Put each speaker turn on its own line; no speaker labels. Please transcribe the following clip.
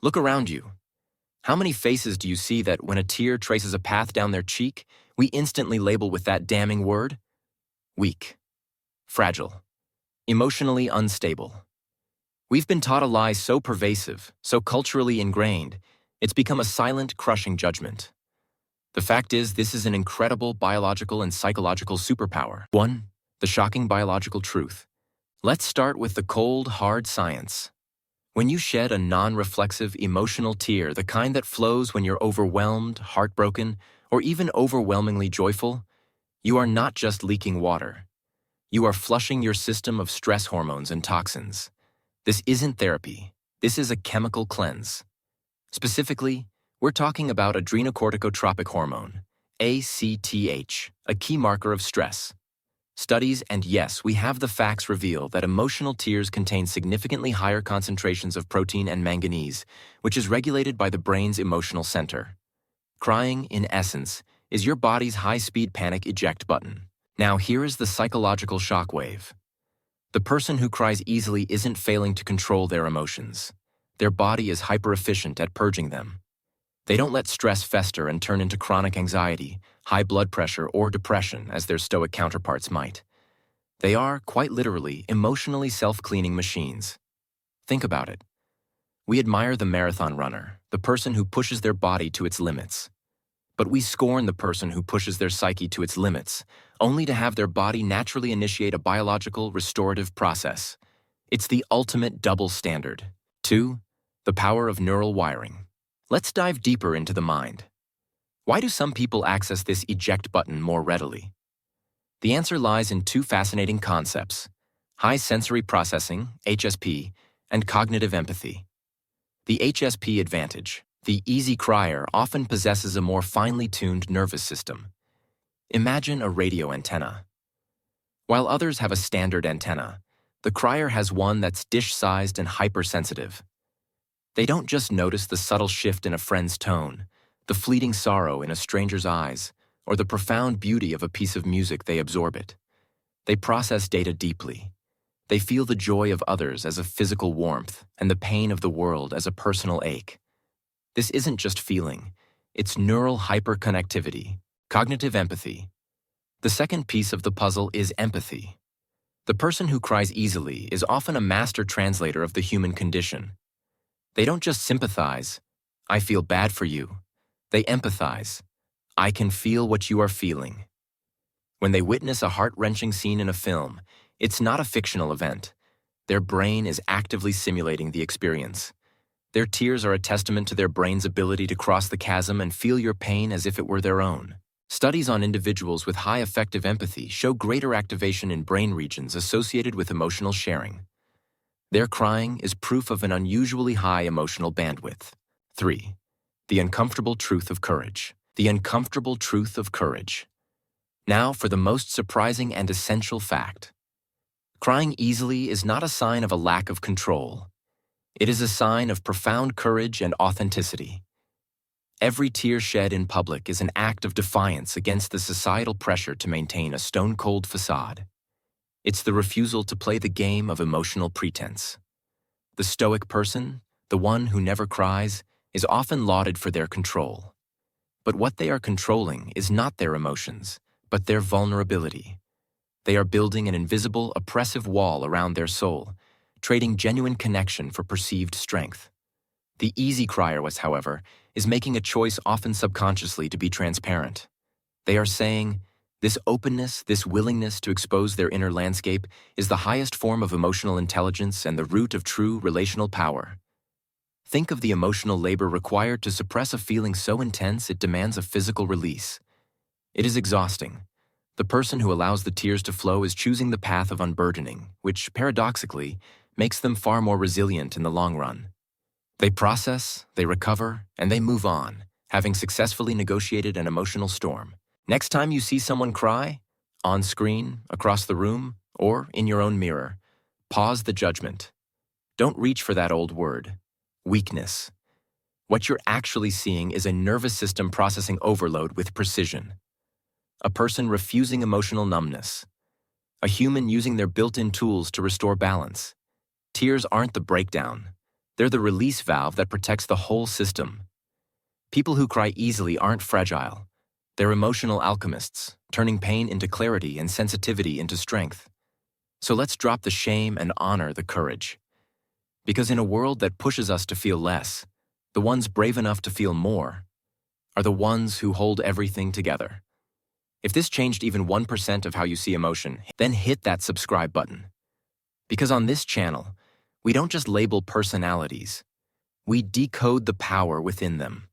Look around you. How many faces do you see that when a tear traces a path down their cheek, we instantly label with that damning word? Weak, fragile, emotionally unstable. We've been taught a lie so pervasive, so culturally ingrained, it's become a silent, crushing judgment. The fact is, this is an incredible biological and psychological superpower. 1. The shocking biological truth. Let's start with the cold, hard science. When you shed a non-reflexive, emotional tear, the kind that flows when you're overwhelmed, heartbroken, or even overwhelmingly joyful, you are not just leaking water. You are flushing your system of stress hormones and toxins. This isn't therapy. This is a chemical cleanse. Specifically, we're talking about adrenocorticotropic hormone, ACTH, a key marker of stress. Studies, and yes, we have the facts, reveal that emotional tears contain significantly higher concentrations of protein and manganese, which is regulated by the brain's emotional center. Crying, in essence, is your body's high-speed panic eject button. Now here is the psychological shockwave. The person who cries easily isn't failing to control their emotions. Their body is hyper-efficient at purging them. They don't let stress fester and turn into chronic anxiety, high blood pressure, or depression as their stoic counterparts might. They are, quite literally, emotionally self-cleaning machines. Think about it. We admire the marathon runner, the person who pushes their body to its limits. But we scorn the person who pushes their psyche to its limits, only to have their body naturally initiate a biological restorative process. It's the ultimate double standard. 2. The power of neural wiring. Let's dive deeper into the mind. Why do some people access this eject button more readily? The answer lies in two fascinating concepts: high sensory processing, HSP, and cognitive empathy. The HSP advantage, the easy crier, often possesses a more finely tuned nervous system. Imagine a radio antenna. While others have a standard antenna, the crier has one that's dish-sized and hypersensitive. They don't just notice the subtle shift in a friend's tone, the fleeting sorrow in a stranger's eyes, or the profound beauty of a piece of music. They absorb it. They process data deeply. They feel the joy of others as a physical warmth and the pain of the world as a personal ache. This isn't just feeling, it's neural hyperconnectivity, cognitive empathy. The second piece of the puzzle is empathy. The person who cries easily is often a master translator of the human condition. They don't just sympathize, "I feel bad for you." They empathize, "I can feel what you are feeling." When they witness a heart-wrenching scene in a film, it's not a fictional event. Their brain is actively simulating the experience. Their tears are a testament to their brain's ability to cross the chasm and feel your pain as if it were their own. Studies on individuals with high affective empathy show greater activation in brain regions associated with emotional sharing. Their crying is proof of an unusually high emotional bandwidth. 3. The uncomfortable truth of courage. The uncomfortable truth of courage. Now for the most surprising and essential fact. Crying easily is not a sign of a lack of control. It is a sign of profound courage and authenticity. Every tear shed in public is an act of defiance against the societal pressure to maintain a stone-cold facade. It's the refusal to play the game of emotional pretense. The stoic person, the one who never cries, is often lauded for their control. But what they are controlling is not their emotions, but their vulnerability. They are building an invisible, oppressive wall around their soul, trading genuine connection for perceived strength. The easy crier, however, is making a choice, often subconsciously, to be transparent. They are saying, this openness, this willingness to expose their inner landscape is the highest form of emotional intelligence and the root of true relational power. Think of the emotional labor required to suppress a feeling so intense it demands a physical release. It is exhausting. The person who allows the tears to flow is choosing the path of unburdening, which, paradoxically, makes them far more resilient in the long run. They process, they recover, and they move on, having successfully negotiated an emotional storm. Next time you see someone cry, on screen, across the room, or in your own mirror, pause the judgment. Don't reach for that old word, weakness. What you're actually seeing is a nervous system processing overload with precision. A person refusing emotional numbness. A human using their built-in tools to restore balance. Tears aren't the breakdown. They're the release valve that protects the whole system. People who cry easily aren't fragile. They're emotional alchemists, turning pain into clarity and sensitivity into strength. So let's drop the shame and honor the courage. Because in a world that pushes us to feel less, the ones brave enough to feel more are the ones who hold everything together. If this changed even 1% of how you see emotion, then hit that subscribe button. Because on this channel, we don't just label personalities, we decode the power within them.